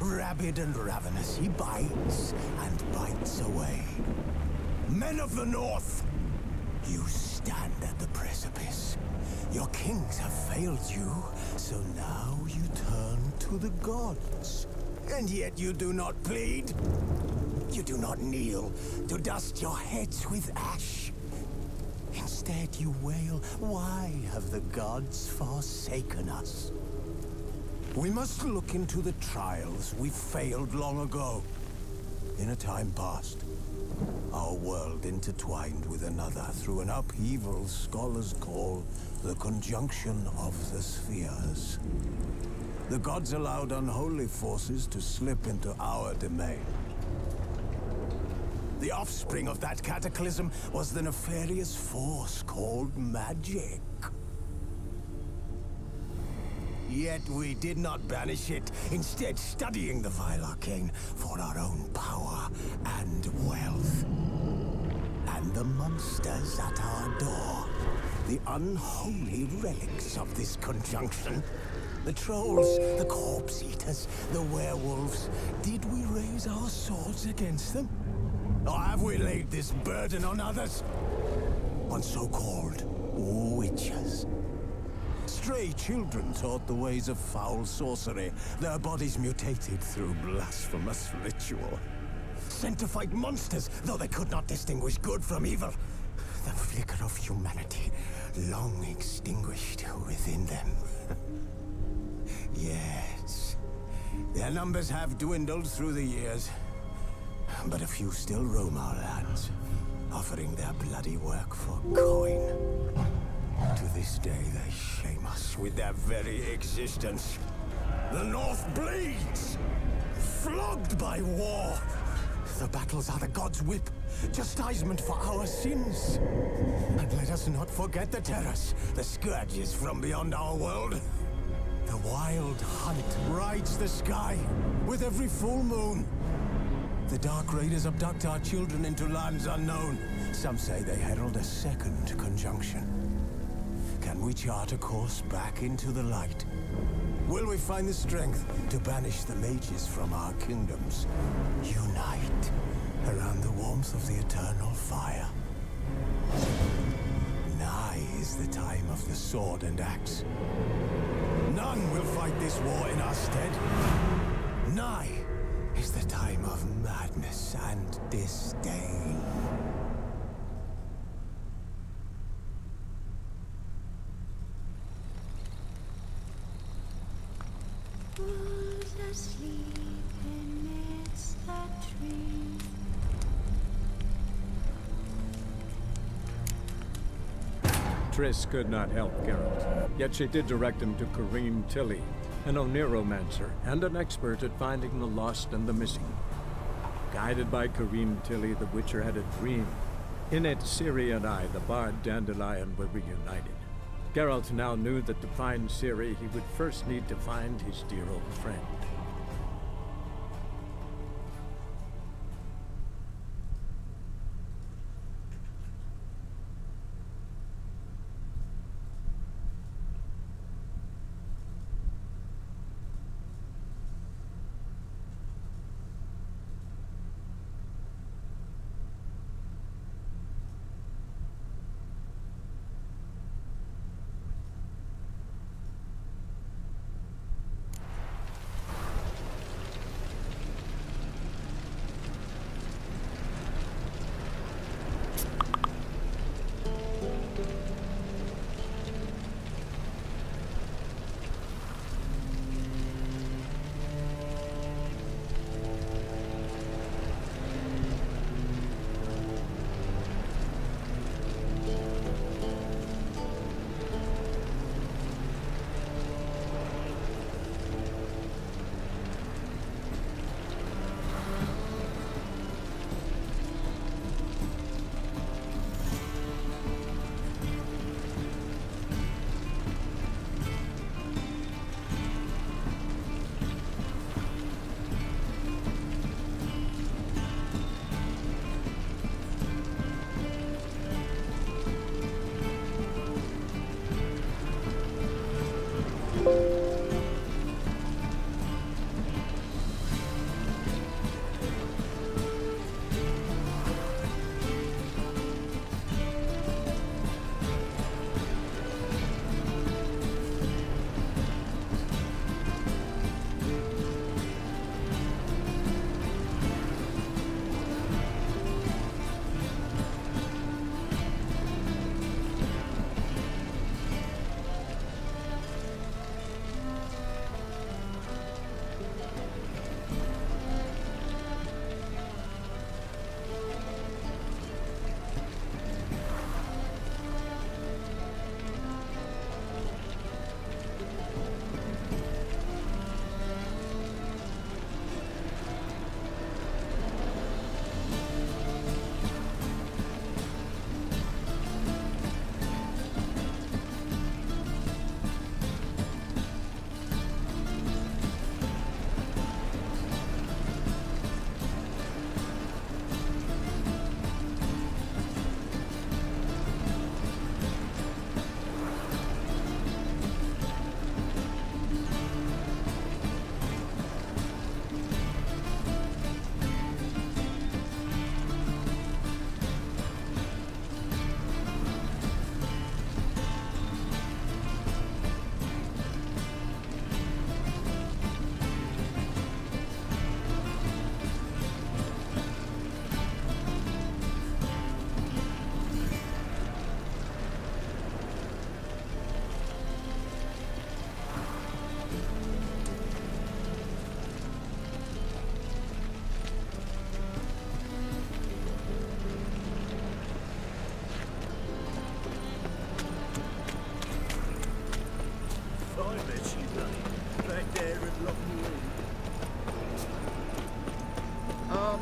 rabid and ravenous, he bites and bites away. Men of the North, you stand at the precipice. Your kings have failed you, so now you turn to the gods. And yet you do not plead. You do not kneel to dust your heads with ash. Instead you wail, why have the gods forsaken us? We must look into the trials we failed long ago. In a time past, our world intertwined with another through an upheaval scholars call the conjunction of the spheres. The gods allowed unholy forces to slip into our domain. The offspring of that cataclysm was the nefarious force called magic. Yet we did not banish it, instead studying the vile arcane for our own power and wealth. And the monsters at our door, the unholy relics of this conjunction. The trolls, the corpse eaters, the werewolves. Did we raise our swords against them? Or have we laid this burden on others? On so-called witches. Stray children taught the ways of foul sorcery, their bodies mutated through blasphemous ritual. Sent to fight monsters, though they could not distinguish good from evil. The flicker of humanity, long extinguished within them. Yes, their numbers have dwindled through the years, but a few still roam our lands, offering their bloody work for coin. To this day, they shame us with their very existence. The North bleeds, flogged by war. The battles are the gods' whip, chastisement for our sins. And let us not forget the terrors, the scourges from beyond our world. The wild hunt rides the sky with every full moon. The Dark Raiders abduct our children into lands unknown. Some say they herald a second conjunction. Can we chart a course back into the light? Will we find the strength to banish the mages from our kingdoms? Unite around the warmth of the eternal fire. Nigh is the time of the sword and axe. None will fight this war in our stead. Nigh is the time of madness and disdain. Who's asleep amidst the trees? Triss could not help Geralt, yet she did direct him to Kareem Tilly, an Oniromancer and an expert at finding the lost and the missing. Guided by Kareem Tilly, the Witcher had a dream. In it, Ciri and I, the bard Dandelion, were reunited. Geralt now knew that to find Ciri, he would first need to find his dear old friend.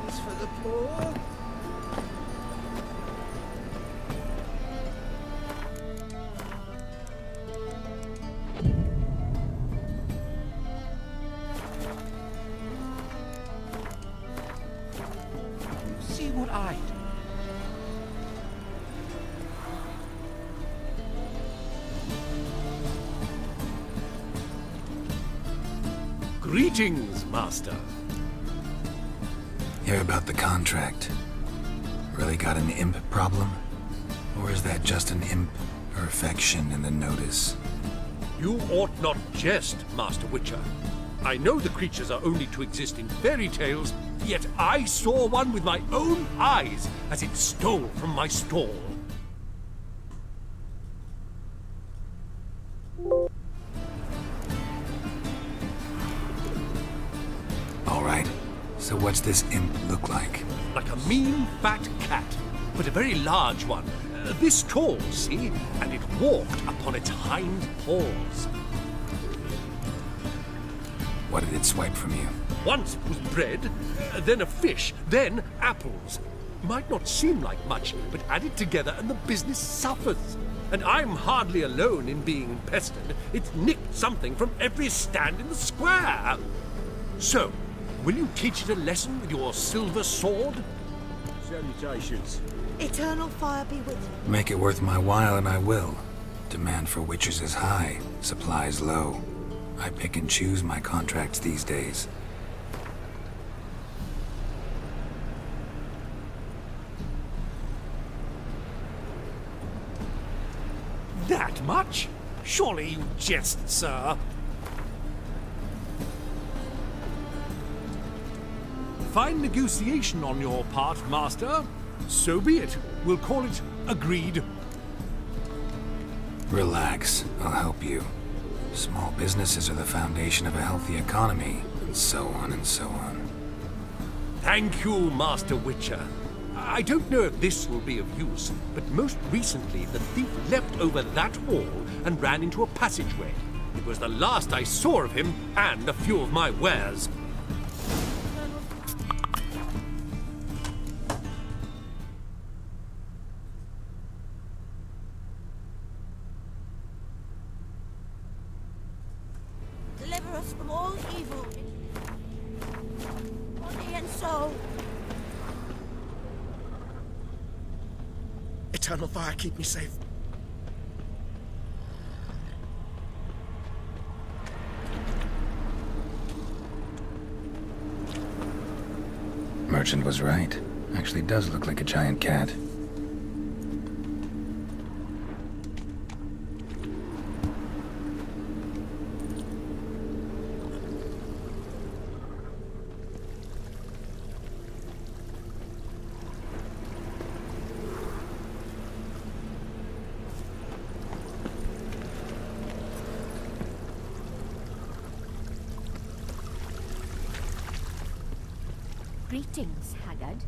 meals for the poor. See what I do. Greetings, Master. Hear about the contract. Really got an imp problem? Or is that just an imp perfection in the notice? You ought not jest, Master Witcher. I know the creatures are only to exist in fairy tales, yet I saw one with my own eyes as it stole from my stall. All right, so what's this imp look like? Like a mean, fat cat, but a very large one. This tall, see? And it walked upon its hind paws. What did it swipe from you? Once it was bread, then a fish, then apples. Might not seem like much, but add it together and the business suffers. And I'm hardly alone in being pestered. It's nicked something from every stand in the square. So, will you teach it a lesson with your silver sword? Salutations. Eternal fire be with you. Make it worth my while and I will. Demand for witches is high, supplies low. I pick and choose my contracts these days. That much? Surely you jest, sir. Fine negotiation on your part, Master. So be it. We'll call it agreed. Relax, I'll help you. Small businesses are the foundation of a healthy economy, and so on and so on. Thank you, Master Witcher. I don't know if this will be of use, but most recently the thief leapt over that wall and ran into a passageway. It was the last I saw of him and a few of my wares. Deliver us from all evil. Body and soul. Eternal fire, keep me safe. Merchant was right. Actually does look like a giant cat. Greetings, Haggard.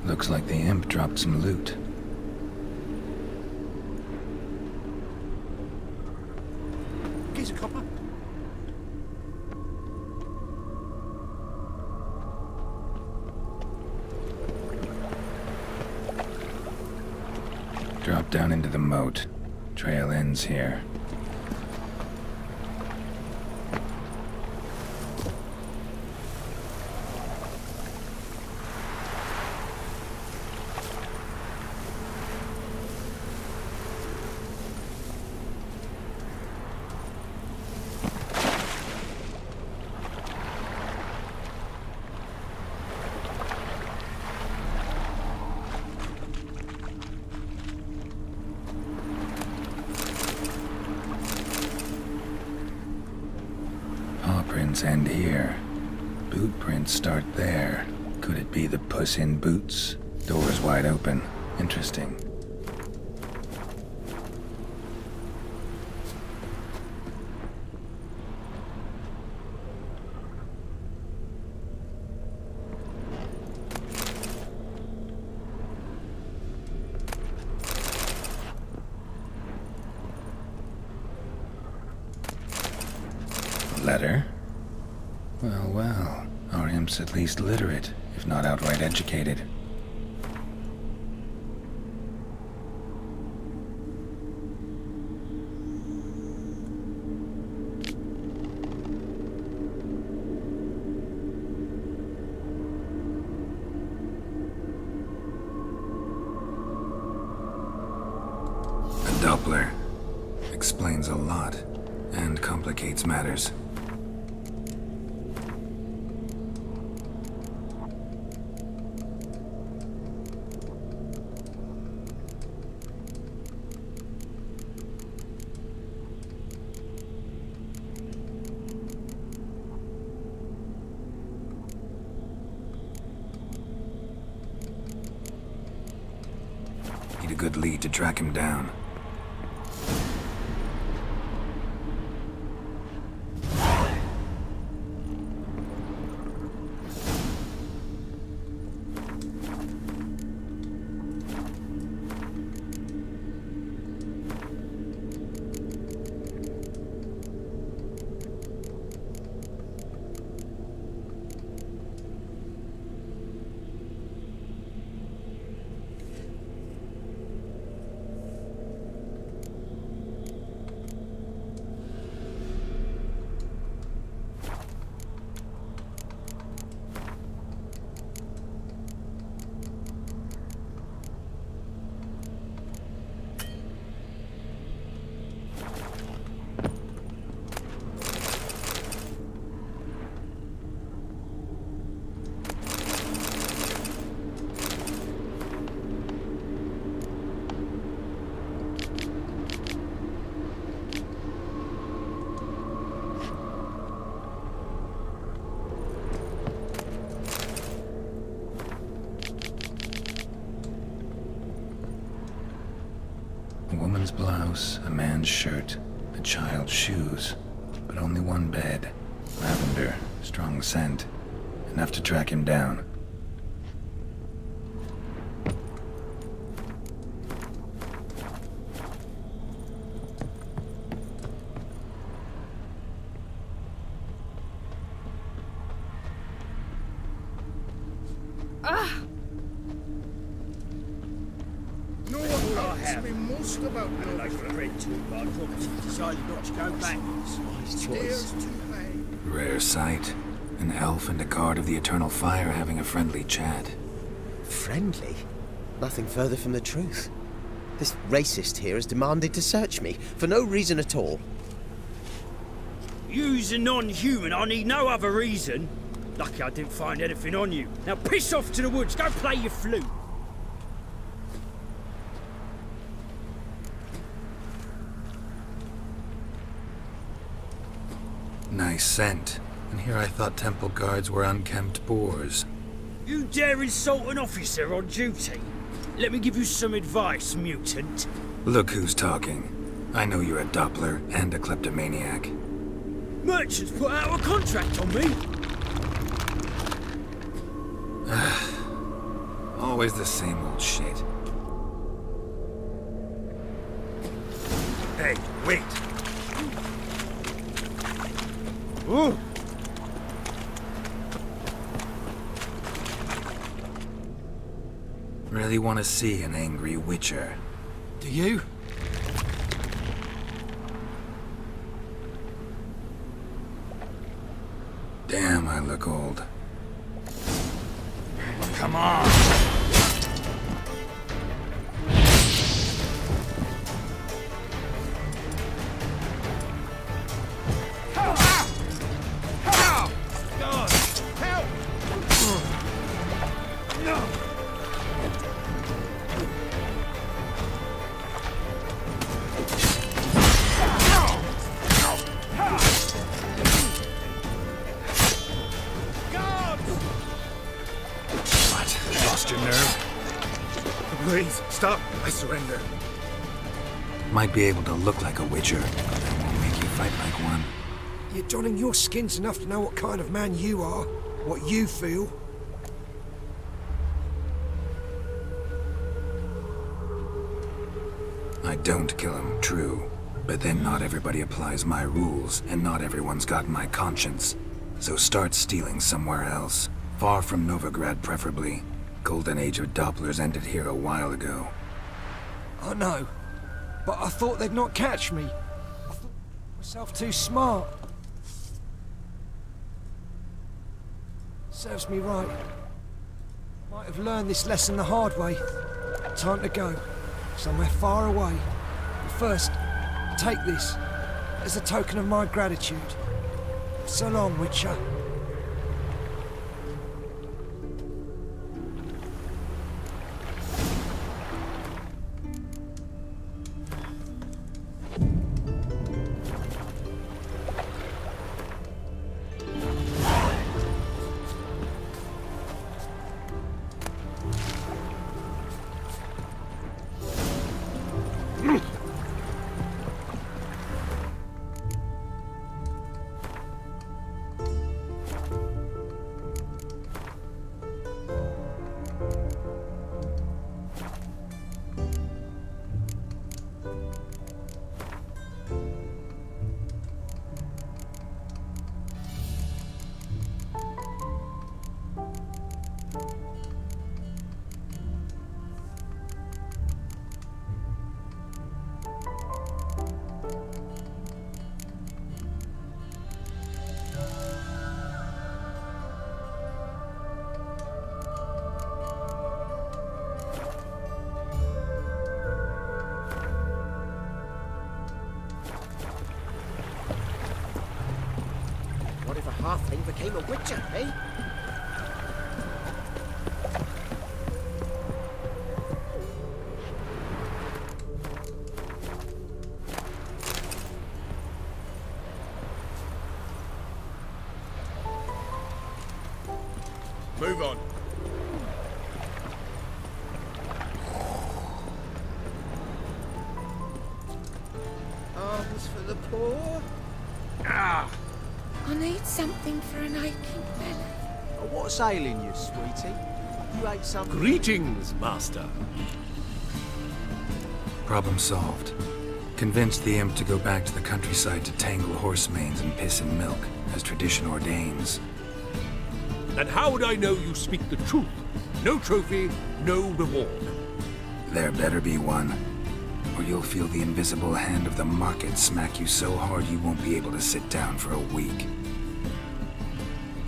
Looks like the imp dropped some loot. Here's a copper. Drop down into the moat. Trail ends here. End here. Boot prints start there. Could it be the Puss in Boots? Doors wide open. Interesting. Letter? Well, well. Our imp's at least literate, if not outright educated. A Doppler. Explains a lot, and complicates matters. Need a good lead to track him down. A woman's blouse, a man's shirt, a child's shoes, but only one bed. Lavender, strong scent, enough to track him down. Rare sight. An elf and a guard of the Eternal Fire having a friendly chat. Friendly? Nothing further from the truth. This racist here has demanded to search me, for no reason at all. You's a non-human, I need no other reason. Lucky I didn't find anything on you. Now piss off to the woods, go play your flute. Nice scent. And here I thought temple guards were unkempt boors. You dare insult an officer on duty? Let me give you some advice, mutant. Look who's talking. I know you're a Doppler and a kleptomaniac. Merchants put out a contract on me. Always the same old shit. Hey, wait. Ooh. Really want to see an angry witcher. Do you? Damn, I look old. Come on! Please, stop. I surrender. Might be able to look like a witcher, but that won't make you fight like one. You're donning your skins enough to know what kind of man you are, what you feel. I don't kill him, true. But then not everybody applies my rules, and not everyone's got my conscience. So start stealing somewhere else. Far from Novigrad, preferably. Golden age of Dopplers ended here a while ago. I know, but I thought they'd not catch me. I thought myself too smart. Serves me right. Might have learned this lesson the hard way. Time to go. Somewhere far away. But first, take this as a token of my gratitude. So long, Witcher. Halfling became a witcher, eh? Move on. for? Ah! I need something for an aching belly. Oh, what's ailing you, sweetie? You ate something? Greetings, Master. Problem solved. Convinced the imp to go back to the countryside to tangle horse manes and piss in milk, as tradition ordains. Then how would I know you speak the truth? No trophy, no reward. There better be one, or you'll feel the invisible hand of the market smack you so hard you won't be able to sit down for a week.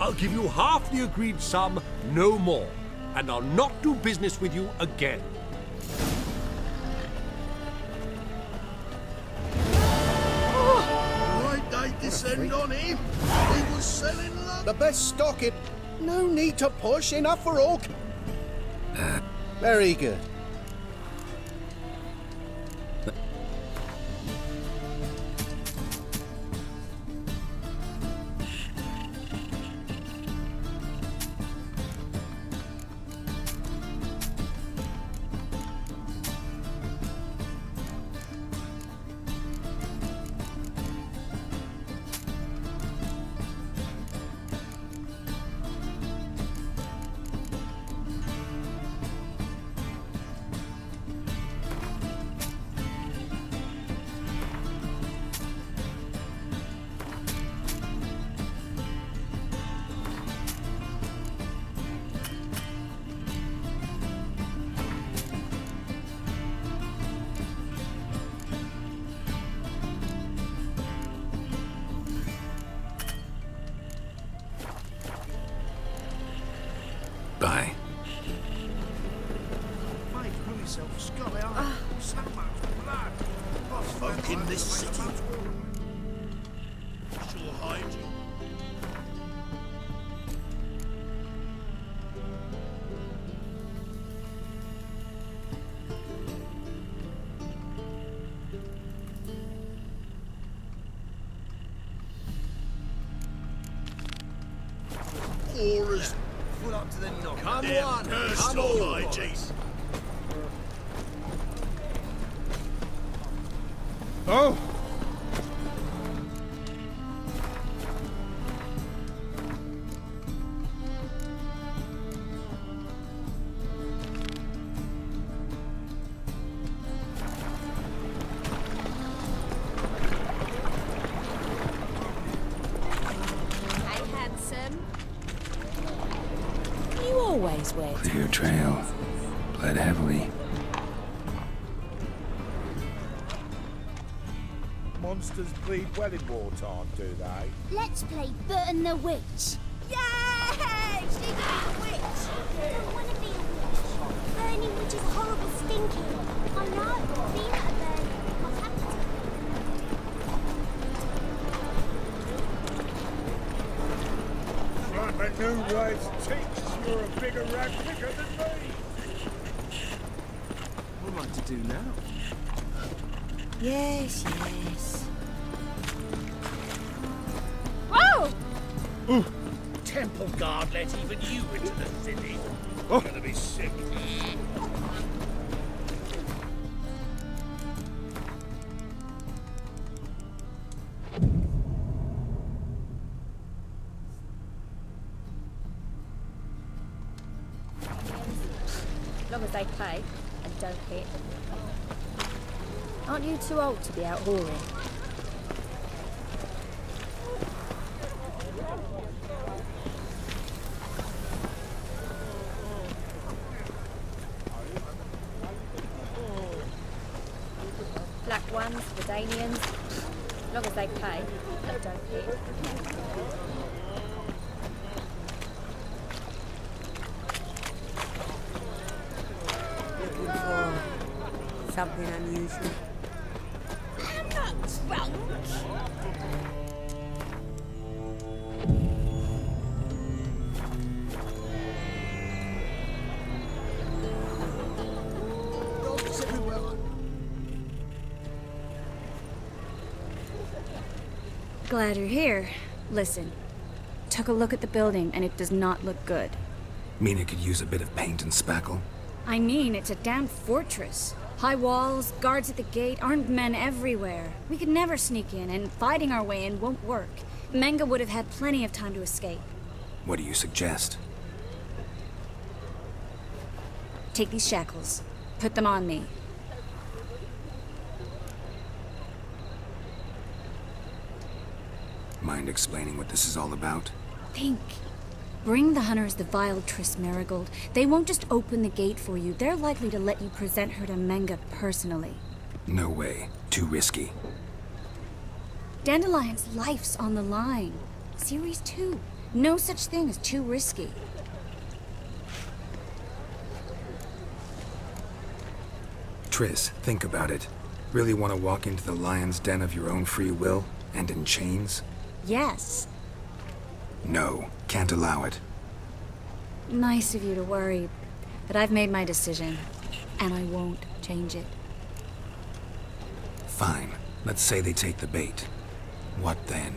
I'll give you half the agreed sum, no more. And I'll not do business with you again. Why'd they descend on him? He was selling love. The best stock in... No need to push, enough for all. Very good. Bye. Folk in this city shall hide you. Auras. Pull up to the knock. Come on, come on. Oh! Hey, handsome. You always wear Clear trail. Bled heavily. Monsters bleed well in wartime, do they? Let's play Burton the Witch. Yay! She can be a witch! I don't want to be a witch. Burning witch is horrible stinking. I know. Being at a burn. What happened to Right, but new rights teach you're a bigger rat picker than me. What am I to do now? Yes, yes. Oh! Temple guard let even you into the city. You're gonna be sick. As long as they pay and don't hit. Aren't you too old to be out whoring? Black ones, Redanians, as long as they pay and don't hit. Looking for something unusual. I'm not drunk. Dogs everywhere. Glad you're here. Listen, took a look at the building and it does not look good. Mean it could use a bit of paint and spackle? I mean, it's a damn fortress. High walls, guards at the gate, armed men everywhere. We could never sneak in, and fighting our way in won't work. Menga would have had plenty of time to escape. What do you suggest? Take these shackles. Put them on me. Mind explaining what this is all about? Think. Bring the hunters the vile Triss Marigold. They won't just open the gate for you. They're likely to let you present her to Menga personally. No way. Too risky. Dandelion's life's on the line. Series 2. No such thing as too risky. Triss, think about it. Really want to walk into the lion's den of your own free will? And in chains? Yes. No, can't allow it. Nice of you to worry, but I've made my decision, and I won't change it. Fine. Let's say they take the bait. What then?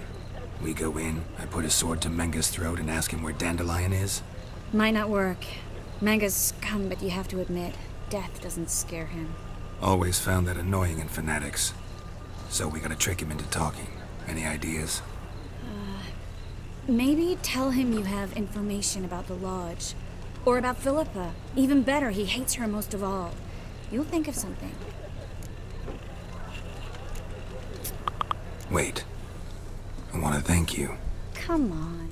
We go in, I put a sword to Menga's throat and ask him where Dandelion is? Might not work. Menga's scum, but you have to admit, death doesn't scare him. Always found that annoying in fanatics. So we gotta trick him into talking. Any ideas? Maybe tell him you have information about the Lodge. Or about Philippa. Even better, he hates her most of all. You'll think of something. Wait. I want to thank you. Come on.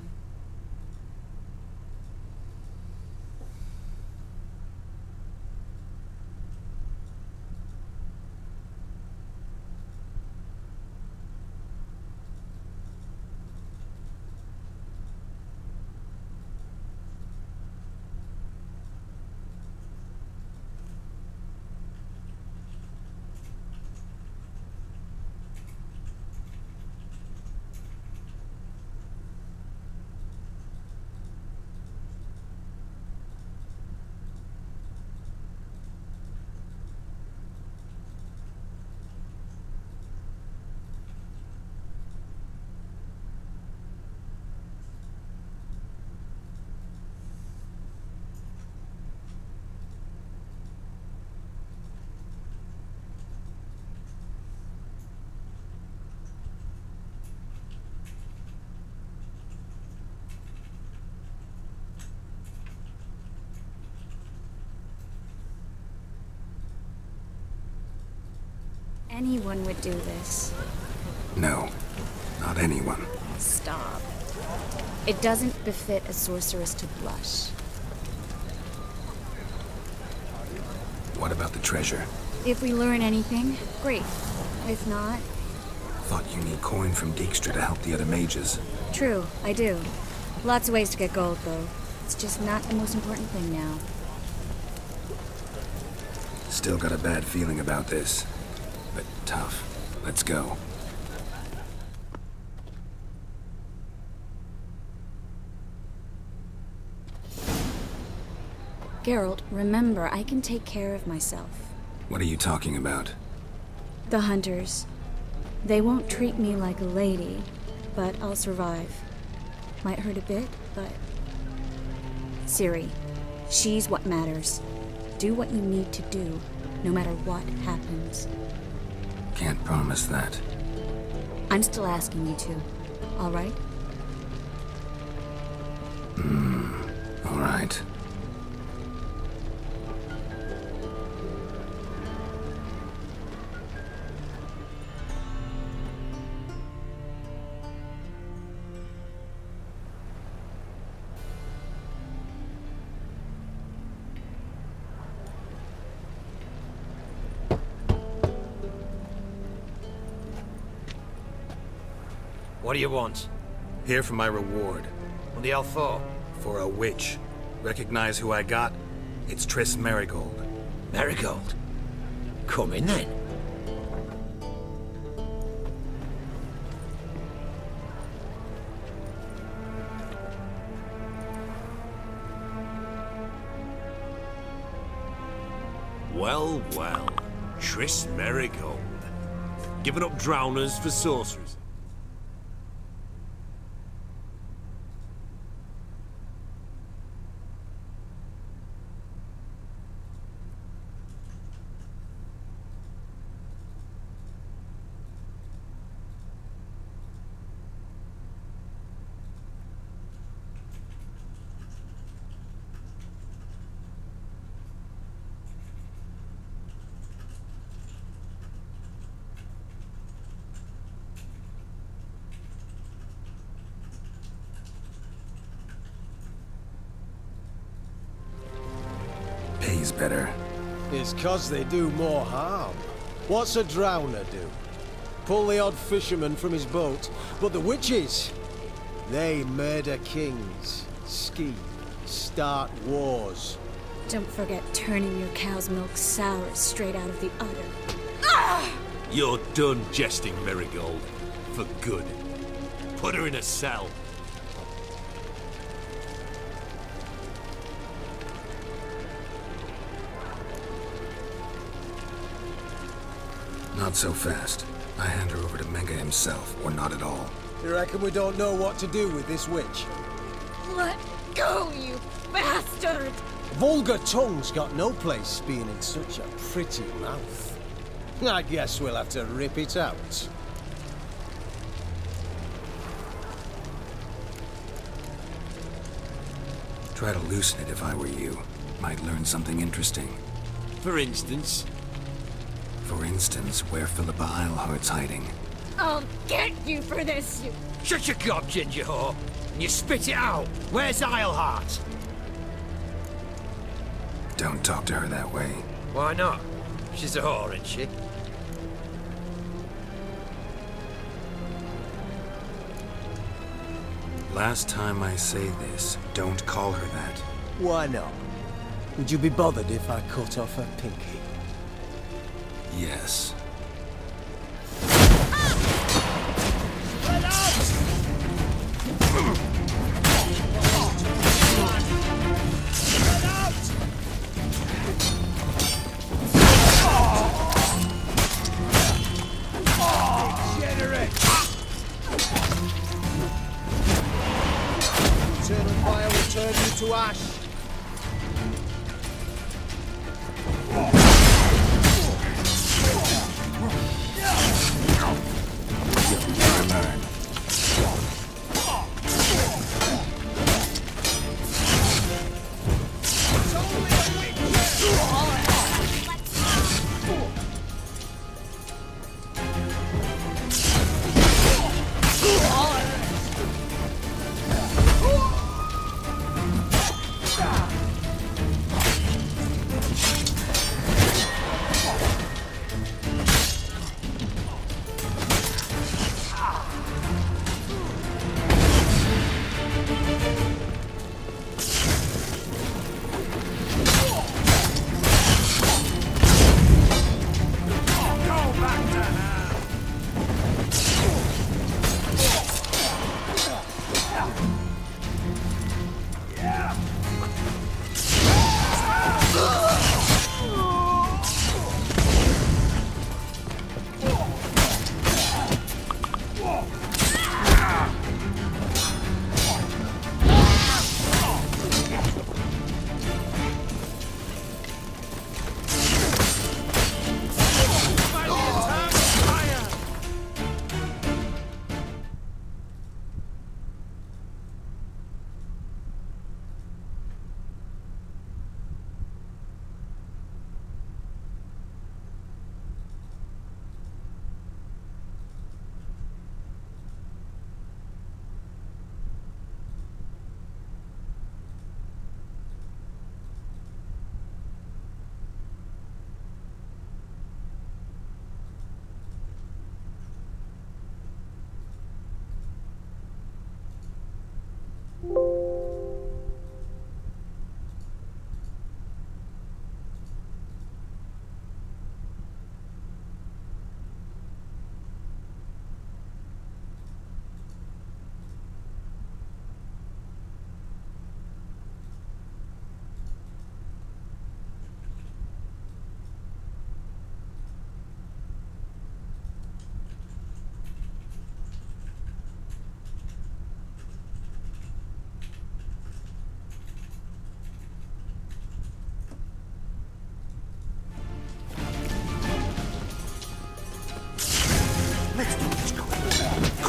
Anyone would do this. No, not anyone. Stop. It doesn't befit a sorceress to blush. What about the treasure? If we learn anything, great. If not... Thought you need coin from Dijkstra to help the other mages. True, I do. Lots of ways to get gold, though. It's just not the most important thing now. Still got a bad feeling about this. But tough. Let's go. Geralt, remember, I can take care of myself. What are you talking about? The hunters. They won't treat me like a lady, but I'll survive. Might hurt a bit, but... Ciri, she's what matters. Do what you need to do, no matter what happens. Can't promise that. I'm still asking you to, all right? All right. What do you want? Here for my reward. What the hell for? For a witch. Recognize who I got? It's Triss Marigold. Marigold? Come in then. Well, well. Triss Marigold. Giving up drowners for sorcerers. he's better. It's 'cause they do more harm. What's a drowner do? Pull the odd fisherman from his boat. But the witches, they murder kings, scheme, start wars. Don't forget turning your cow's milk sour straight out of the udder. You're done jesting, Marigold. For good. Put her in a cell. Not so fast. I hand her over to Mega himself, or not at all. You reckon we don't know what to do with this witch? Let go, you bastard! Vulgar tongue's got no place being in such a pretty mouth. I guess we'll have to rip it out. Try to loosen it if I were you. Might learn something interesting. For instance? For instance, where Philippa Eilhart's hiding. I'll get you for this, you... Shut your gob, ginger whore, and you spit it out. Where's Eilhart? Don't talk to her that way. Why not? She's a whore, isn't she? Last time I say this, don't call her that. Why not? Would you be bothered if I cut off her pinky? Yes. Eternal fire will turn you to ash.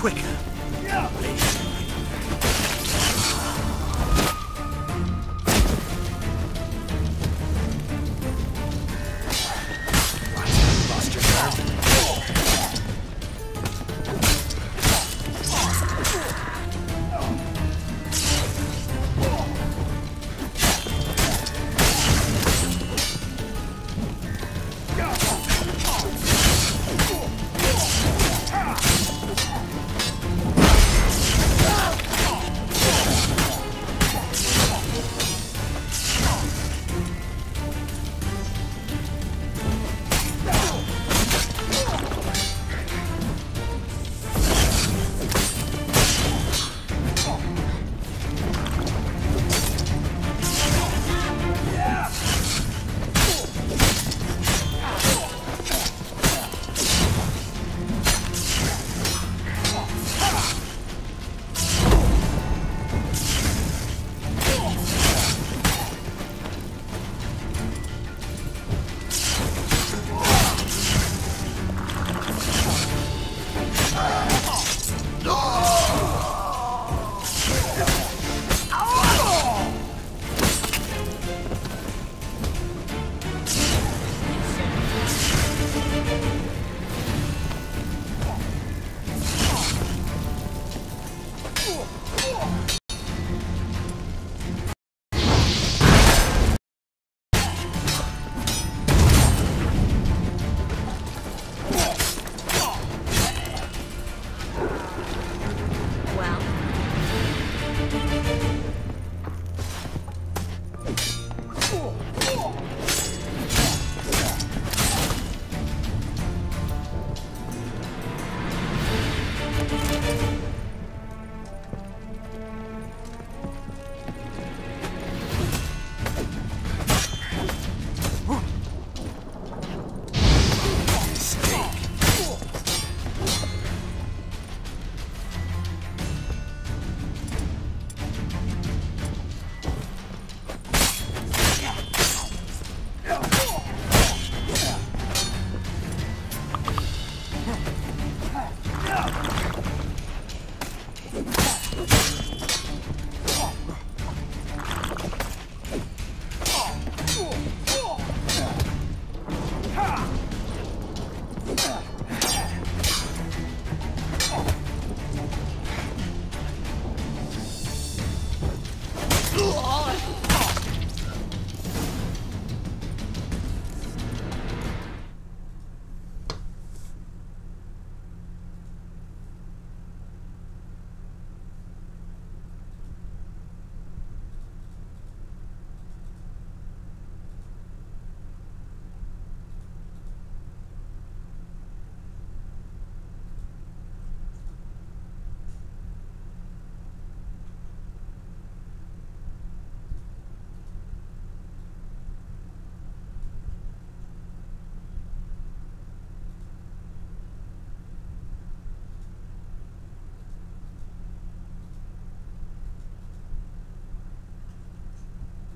Quicker. Lost your nerve.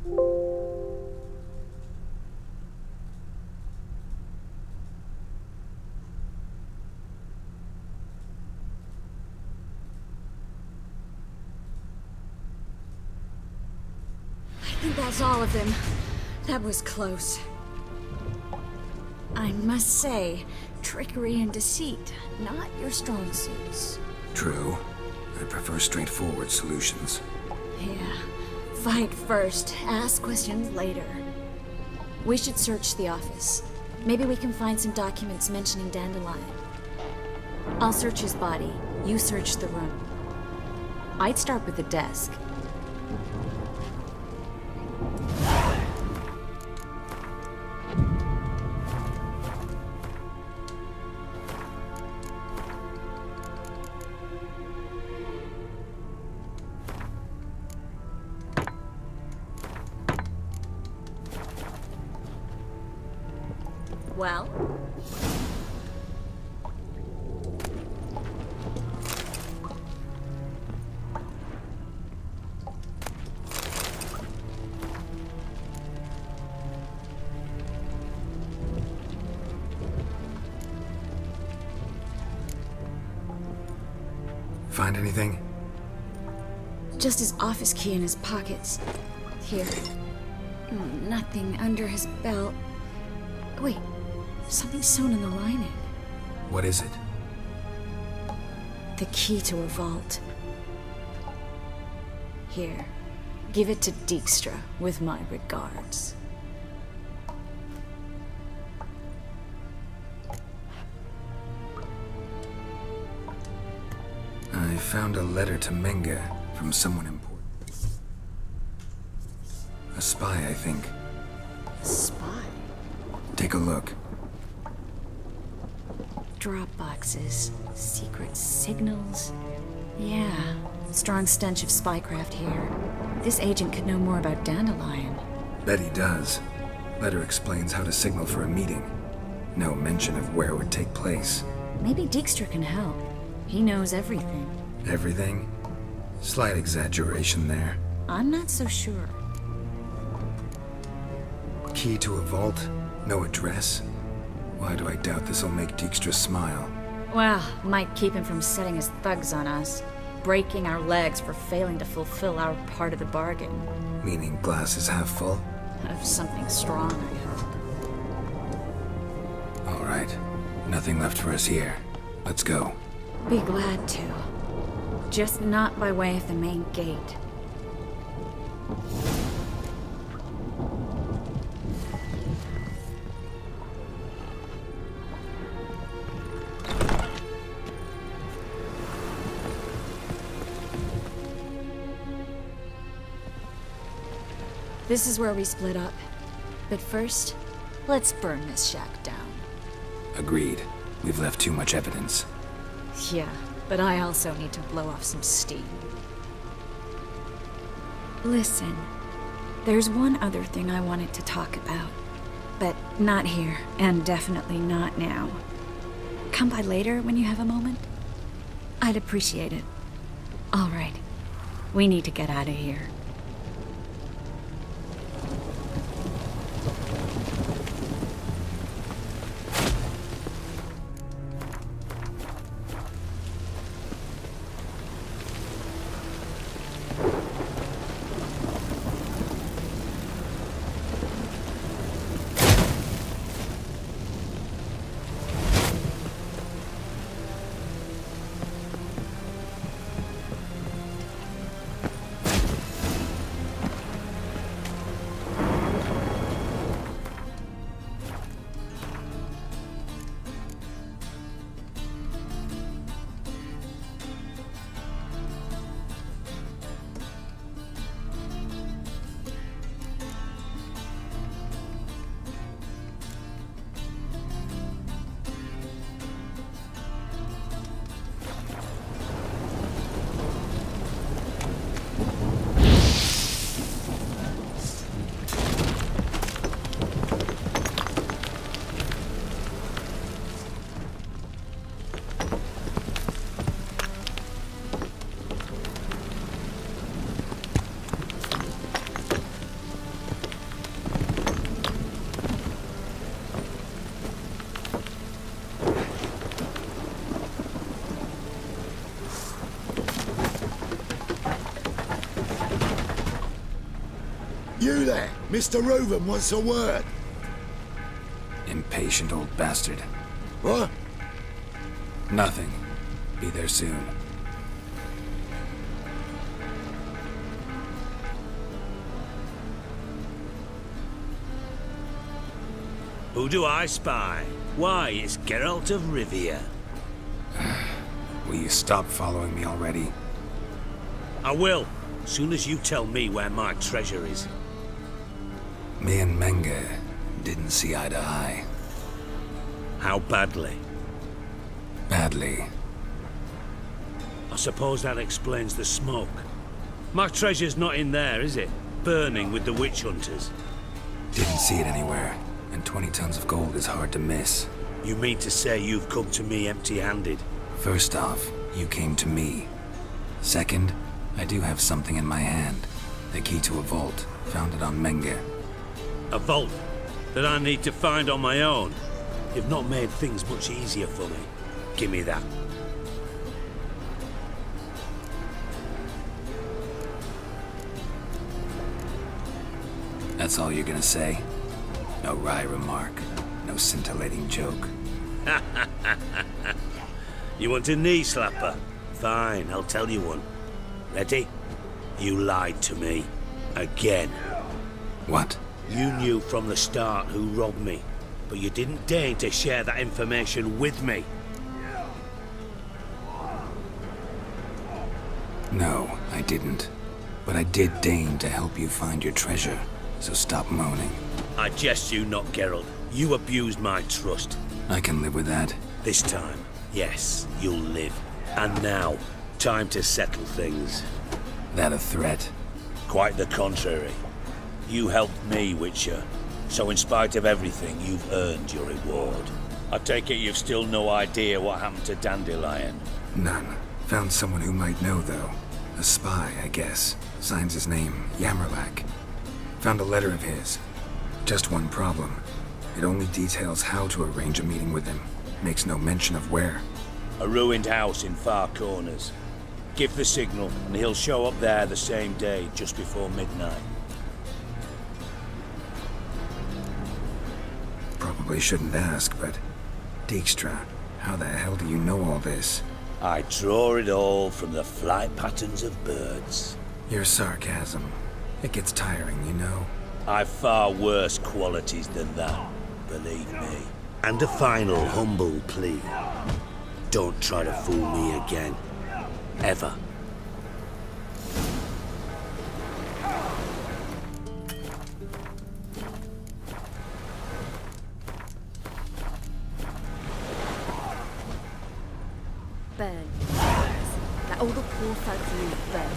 I think that's all of them. That was close. I must say, trickery and deceit, not your strong suits. True. I prefer straightforward solutions. Yeah. Fight first, ask questions later. We should search the office. Maybe we can find some documents mentioning Dandelion. I'll search his body. You search the room. I'd start with the desk. Well? Find anything? Just his office key in his pockets. Here. Nothing under his belt. Wait, something sewn in the lining. What is it? The key to a vault. Here, give it to Dijkstra with my regards. I found a letter to Menga from someone important. A spy, I think. A spy? Take a look. Drop boxes, secret signals. Yeah, strong stench of spycraft here. This agent could know more about Dandelion. Bet he does. Letter explains how to signal for a meeting. No mention of where it would take place. Maybe Dijkstra can help. He knows everything. Everything? Slight exaggeration there. I'm not so sure. Key to a vault? No address? Why do I doubt this'll make Dijkstra smile? Well, might keep him from setting his thugs on us. Breaking our legs for failing to fulfill our part of the bargain. Meaning glass is half full? Of something strong, I hope. All right. Nothing left for us here. Let's go. Be glad to. Just not by way of the main gate. This is where we split up. But first, let's burn this shack down. Agreed. We've left too much evidence. Yeah, but I also need to blow off some steam. Listen, there's one other thing I wanted to talk about. But not here, and definitely not now. Come by later when you have a moment? I'd appreciate it. All right. We need to get out of here. there? Mr. Reuven wants a word. Impatient old bastard. What? Nothing. Be there soon. Who do I spy? Why, it's Geralt of Rivia. Will you stop following me already? I will, soon as you tell me where my treasure is. Me and Menge didn't see eye to eye. How badly? Badly. I suppose that explains the smoke. My treasure's not in there, is it? Burning with the witch hunters. Didn't see it anywhere, and 20 tons of gold is hard to miss. You mean to say you've come to me empty-handed? First off, you came to me. Second, I do have something in my hand. The key to a vault, founded on Menge. A vault that I need to find on my own? You've not made things much easier for me. Give me that. That's all you're gonna say? No wry remark, no scintillating joke. You want a knee slapper? Fine, I'll tell you one. Ready? You lied to me. Again. What? You knew from the start who robbed me, but you didn't deign to share that information with me. No, I didn't. But I did deign to help you find your treasure, so stop moaning. I jest you not, Geralt. You abused my trust. I can live with that. This time, yes, you'll live. And now, time to settle things. That a threat? Quite the contrary. You helped me, Witcher. So in spite of everything, you've earned your reward. I take it you've still no idea what happened to Dandelion? None. Found someone who might know, though. A spy, I guess. Signs his name, Yamerlak. Found a letter of his. Just one problem. It only details how to arrange a meeting with him. Makes no mention of where. A ruined house in Far Corners. Give the signal, and he'll show up there the same day, just before midnight. Probably shouldn't ask, but... Dijkstra, how the hell do you know all this? I draw it all from the flight patterns of birds. Your sarcasm. It gets tiring, you know. I've far worse qualities than that, believe me. And a final humble plea. Don't try to fool me again. Ever. Burn. Let all the poor folk live, burn.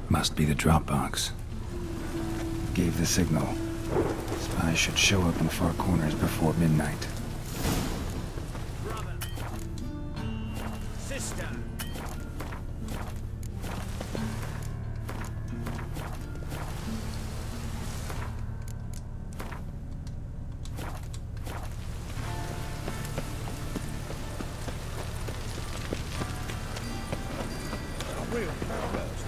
Must be the drop box. Gave the signal. Spies should show up in far corners before midnight. Sister. Real cowbirds.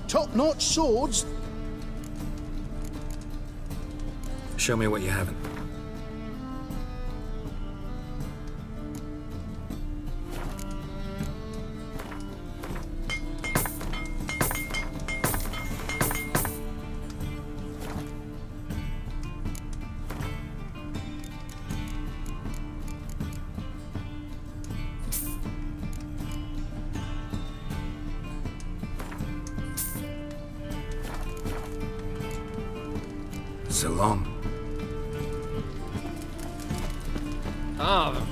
Top-notch swords. Show me what you haven't. So long. Ah.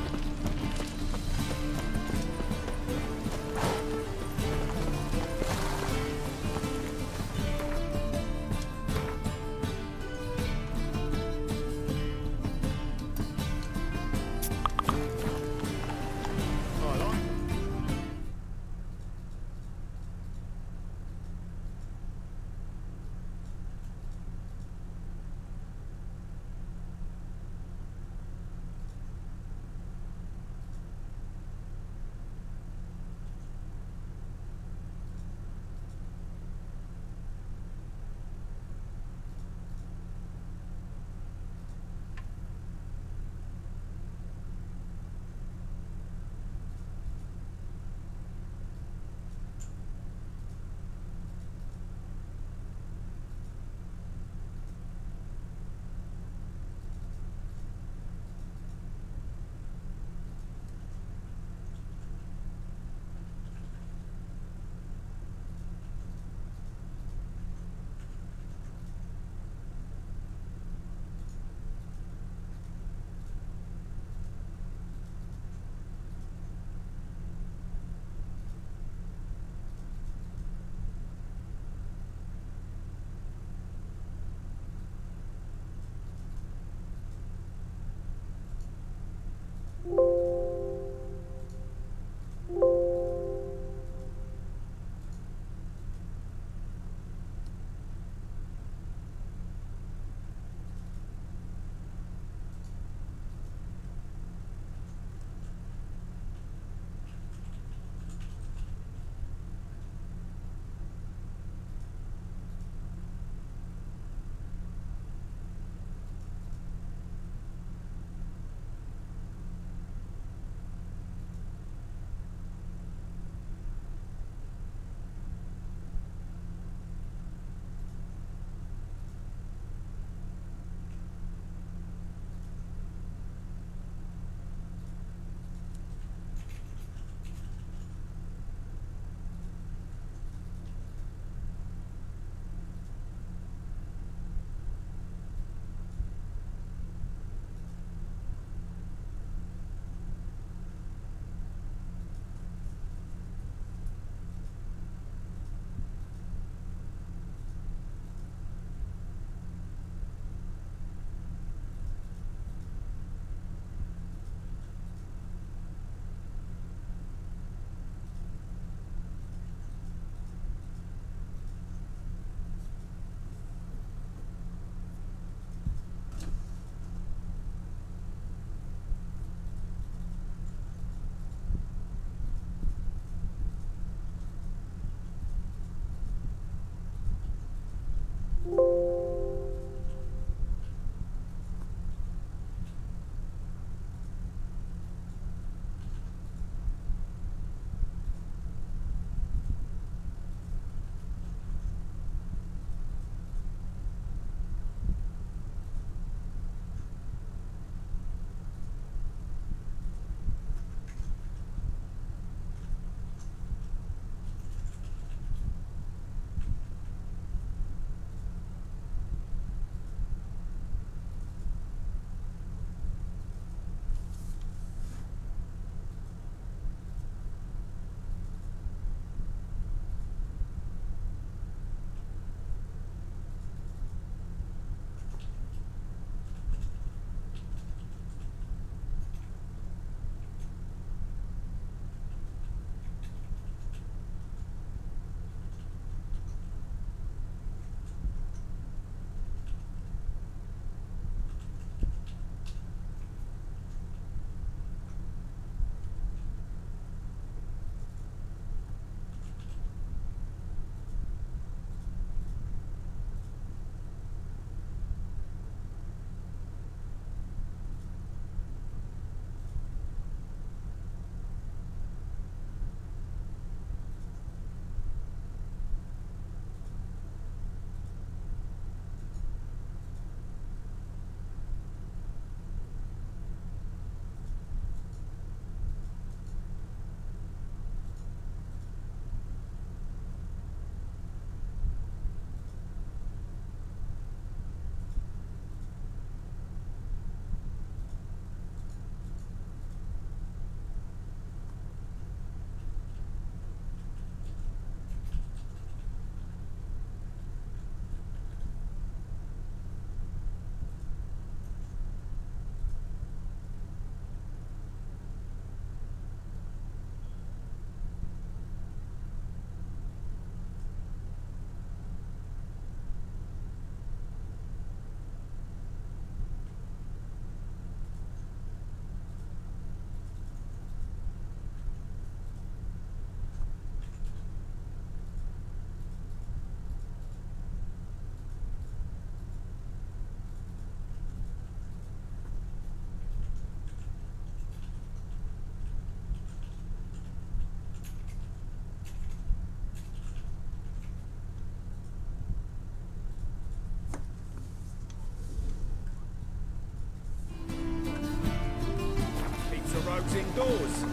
It's indoors.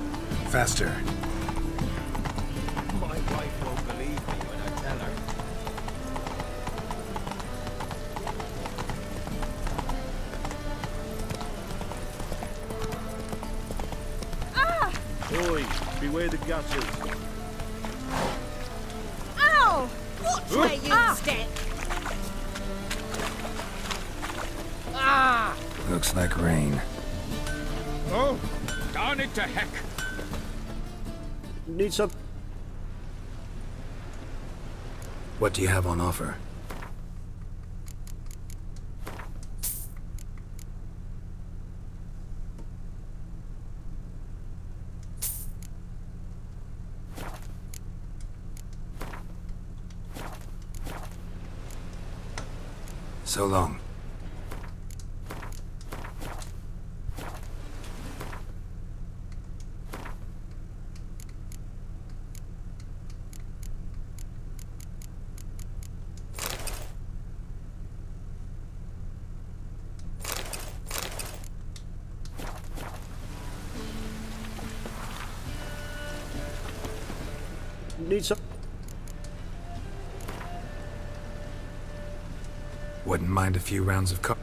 Faster. My wife won't believe me when I tell her. Oi, beware the gutters. Ow! Watch where you step! Ah! Looks like rain. Oh, darn it to heck. Need some... What do you have on offer? So long. Need some... Wouldn't mind a few rounds of co-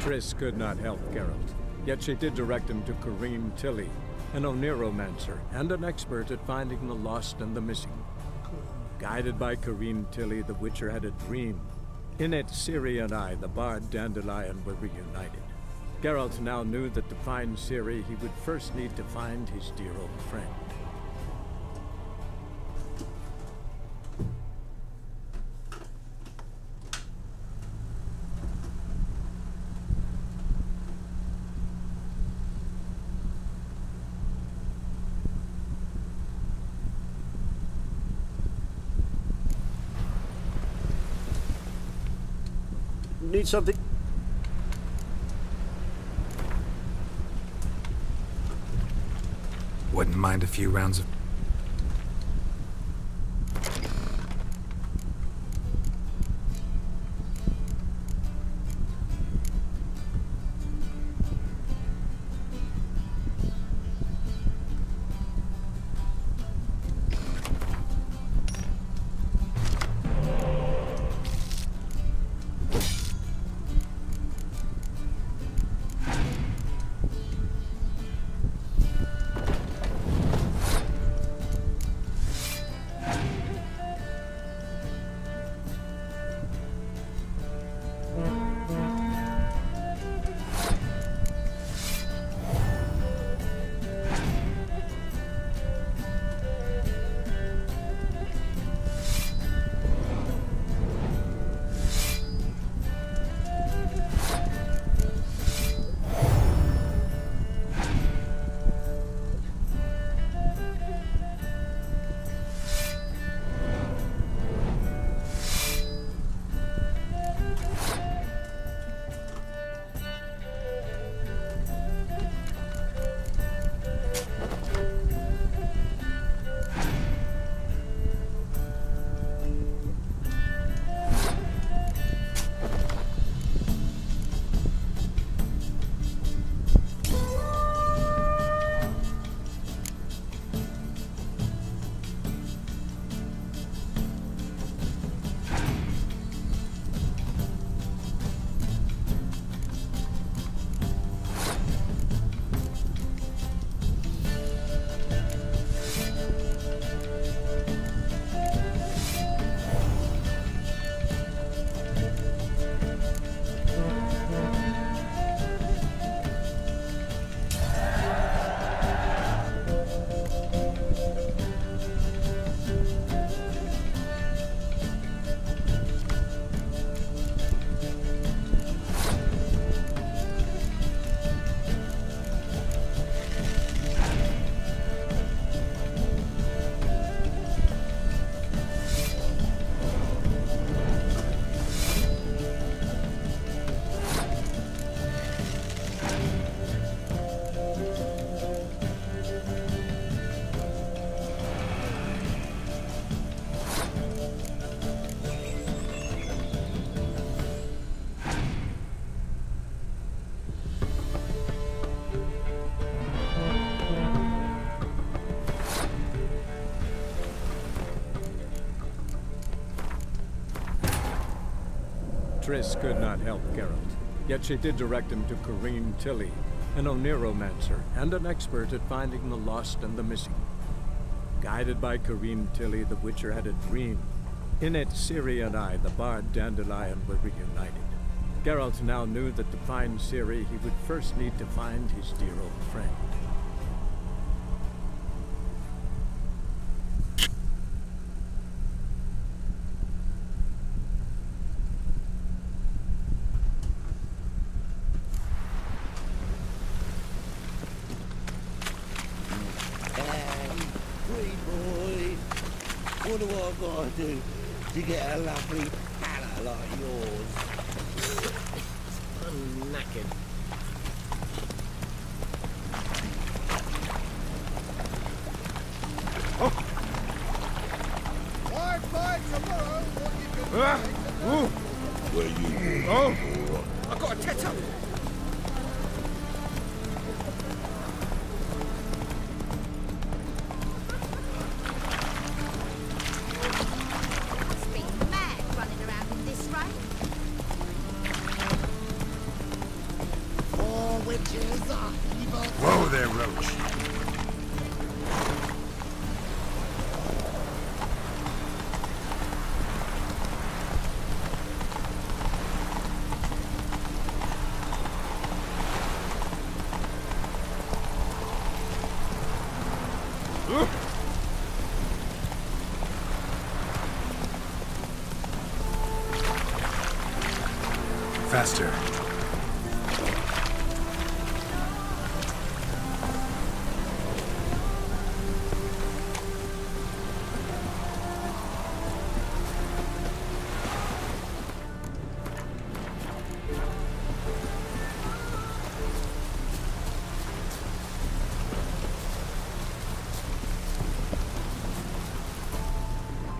Triss could not help Geralt. Yet she did direct him to Kareem Tilly, an Oniromancer and an expert at finding the lost and the missing. Guided by Kareem Tilly, the Witcher had a dream. In it, Ciri and I, the bard Dandelion, were reunited. Geralt now knew that to find Ciri, he would first need to find his dear old friend. Need something? Wouldn't mind a few rounds of... Triss could not help Geralt, yet she did direct him to Kareem Tilly, an Oniromancer and an expert at finding the lost and the missing. Guided by Kareem Tilly, the Witcher had a dream. In it, Ciri and I, the bard Dandelion, were reunited. Geralt now knew that to find Ciri, he would first need to find his dear old friend. What do I gotta do to get a lovely palate like yours? I'm knackered. Why fight tomorrow? Where you? Oh! I got a tether! Whoa there, Roach. Faster.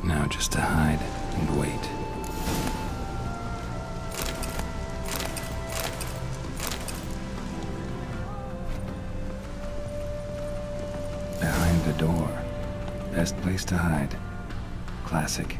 Now just to hide and wait. Behind the door. Best place to hide. Classic.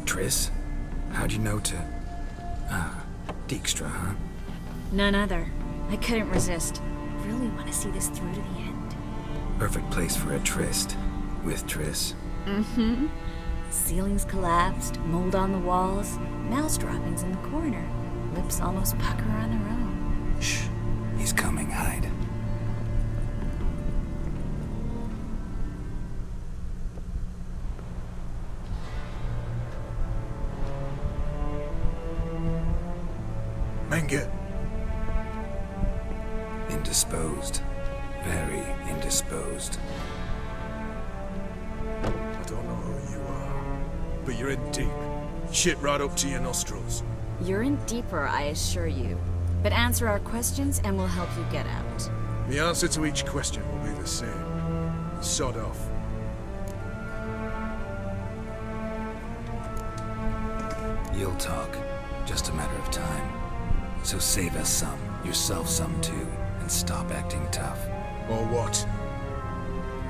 Triss? How'd you know to... Dijkstra, huh? None other. I couldn't resist. Really want to see this through to the end. Perfect place for a tryst. With Triss. Mm-hmm. Ceilings collapsed, mold on the walls, mouse droppings in the corner. Lips almost pucker on their own. Shh. He's coming, hide. Menge. Indisposed. Very indisposed. I don't know who you are, but you're in deep. Shit right up to your nostrils. You're in deeper, I assure you. But answer our questions and we'll help you get out. The answer to each question will be the same. Sod off. You'll talk. Just a matter of time. So save us some, yourself some too, and stop acting tough. Or what?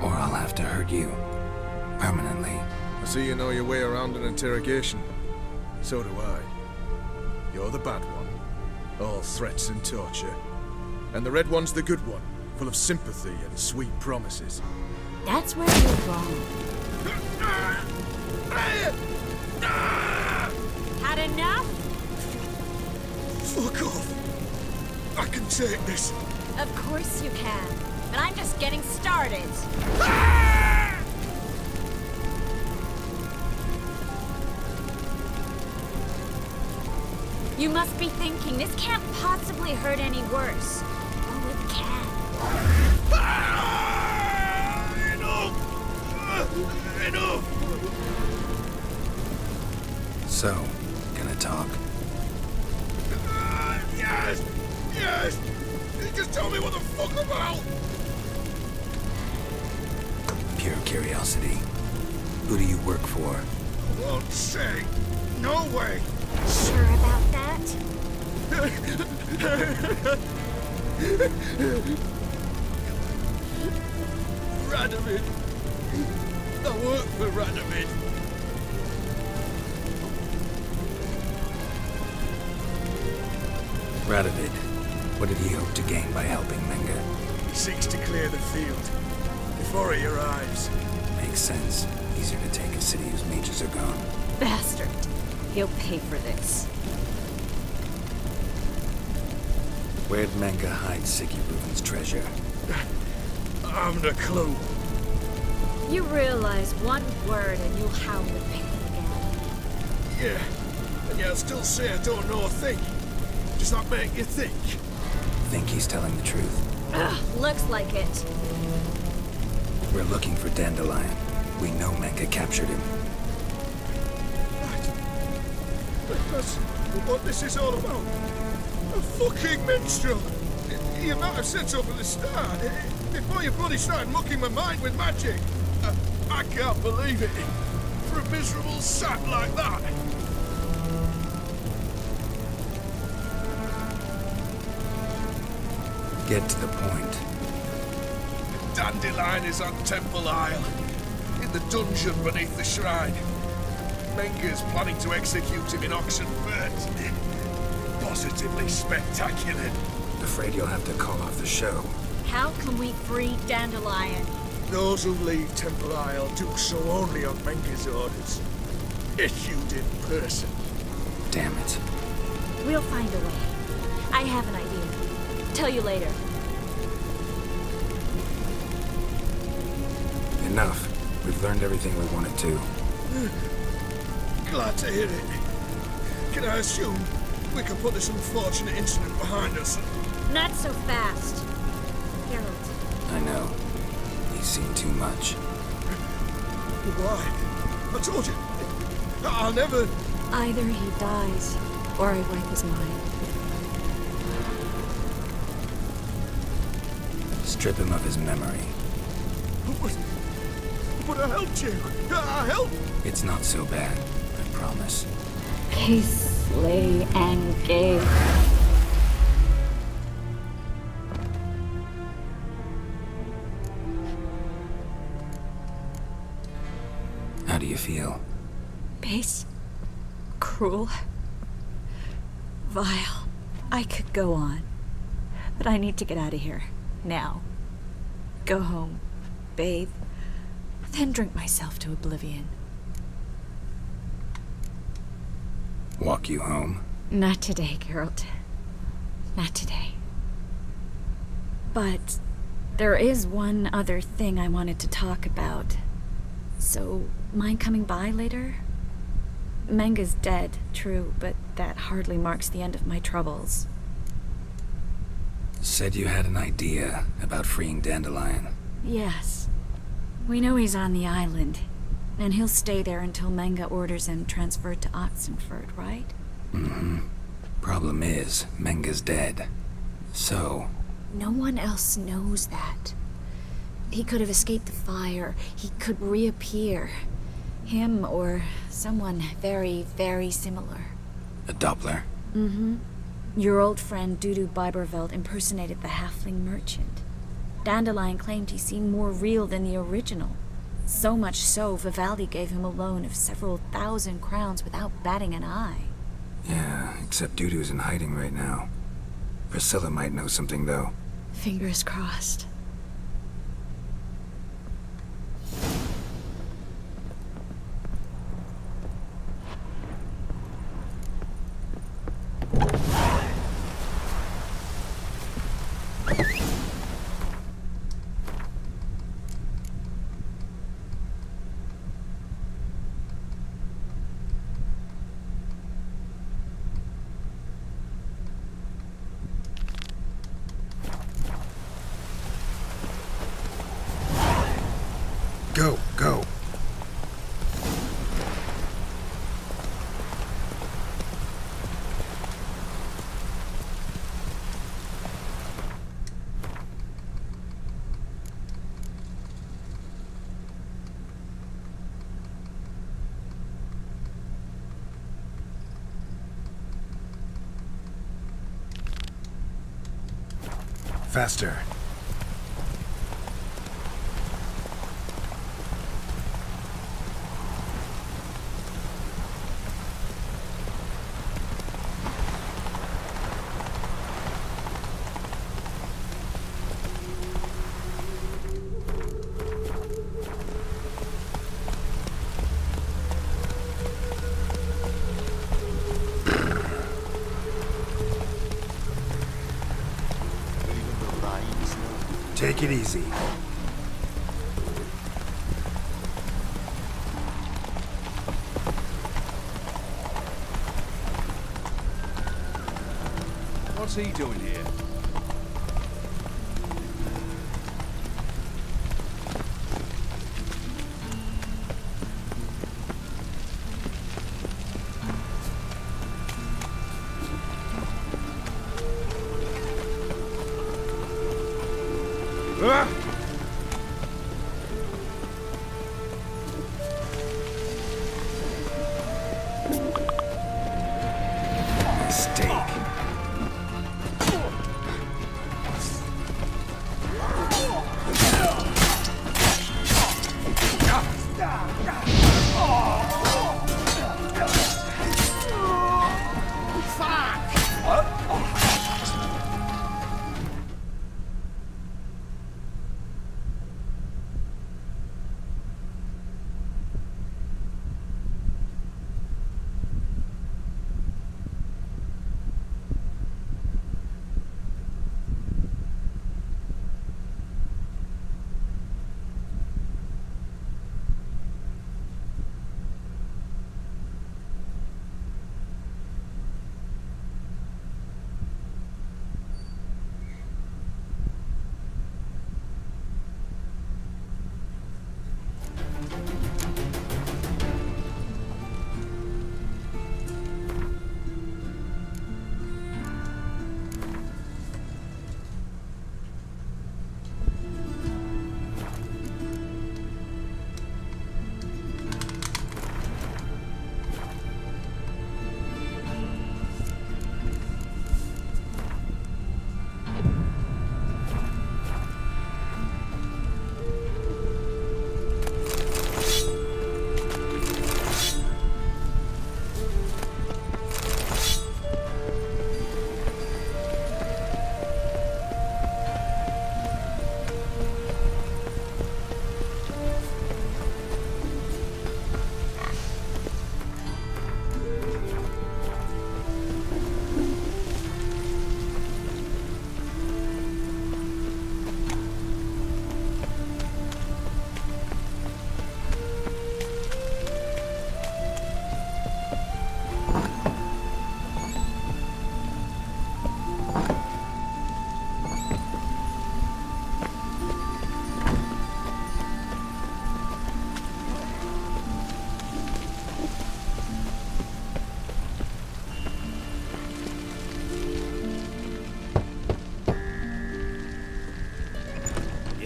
Or I'll have to hurt you. Permanently. I see you know your way around an interrogation. So do I. You're the bad one. All threats and torture. And the red one's the good one, full of sympathy and sweet promises. That's where you're wrong. Had enough? Fuck off! I can take this. Of course you can. But I'm just getting started. You must be thinking, this can't possibly hurt any worse. Oh, it can. Enough! So, gonna talk? Yes! Yes! Just tell me what the fuck about! Pure curiosity. Who do you work for? Won't say. No way! Sure about that? Radovid! I work for Radovid! Radovid. What did he hope to gain by helping Menge? He seeks to clear the field before he arrives. Makes sense. Easier to take a city whose mages are gone. Bastard. He'll pay for this. Where'd Menge hide Siggy Reuven's treasure? I haven't a clue. You realize one word and you'll howl with pain again. Yeah, and yet I'll still say I don't know a thing. Does that make you think? think he's telling the truth? Ugh, looks like it. We're looking for Dandelion. We know Menka captured him. That's what this is all about. A fucking minstrel! You might have said so from the start, before you bloody started mucking my mind with magic. I can't believe it. For a miserable sap like that. Get to the point. Dandelion is on Temple Isle, in the dungeon beneath the shrine. Menka's planning to execute him in Oxenfurt. Positively spectacular. Afraid you'll have to call off the show. How can we free Dandelion? Those who leave Temple Isle do so only on Menka's orders. Issued in person. Damn it. We'll find a way. I have an idea. Tell you later. Enough. We've learned everything we wanted to. Glad to hear it. Can I assume we can put this unfortunate incident behind us? Not so fast. Geralt. I know. He's seen too much. Why? I told you. I'll never... Either he dies, or I wipe his mind. Strip him of his memory. But I helped you. I helped. It's not so bad, I promise. Peace, slay, and gay. How do you feel? Base. Cruel. Vile. I could go on. But I need to get out of here. Now. Go home. Bathe. Then drink myself to oblivion. Walk you home? Not today, Geralt. Not today. But there is one other thing I wanted to talk about. So, mind coming by later? Menga's dead, true, but that hardly marks the end of my troubles. Said you had an idea about freeing Dandelion. Yes. We know he's on the island, and he'll stay there until Menga orders him transferred to Oxenfurt, right? Mm-hmm. Problem is, Menga's dead. So... No one else knows that. He could have escaped the fire. He could reappear. Him or someone very, very similar. A Doppler? Mm-hmm. Your old friend Dudu Biberveld impersonated the halfling merchant. Dandelion claimed he seemed more real than the original. So much so, Vivaldi gave him a loan of several thousand crowns without batting an eye. Yeah, except Dudu's in hiding right now. Priscilla might know something, though. Fingers crossed. Go, go. Faster. Take it easy. What's he doing here?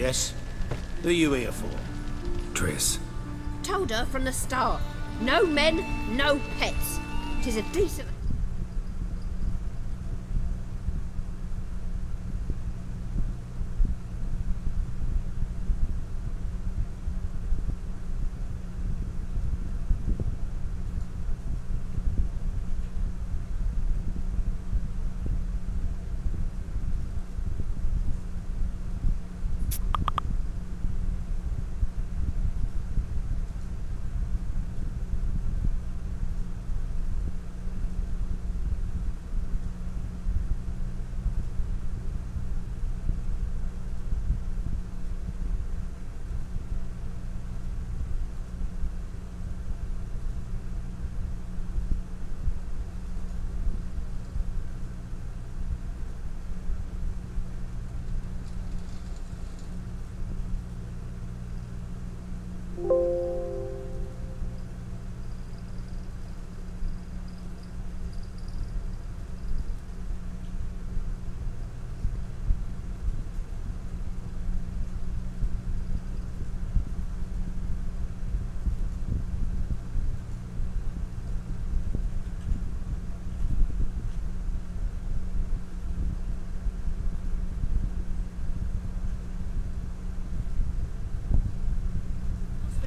Yes? Who are you here for? Triss. Told her from the start. No men, no pets. 'Tis a decent...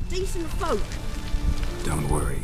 Decent folk. Don't worry.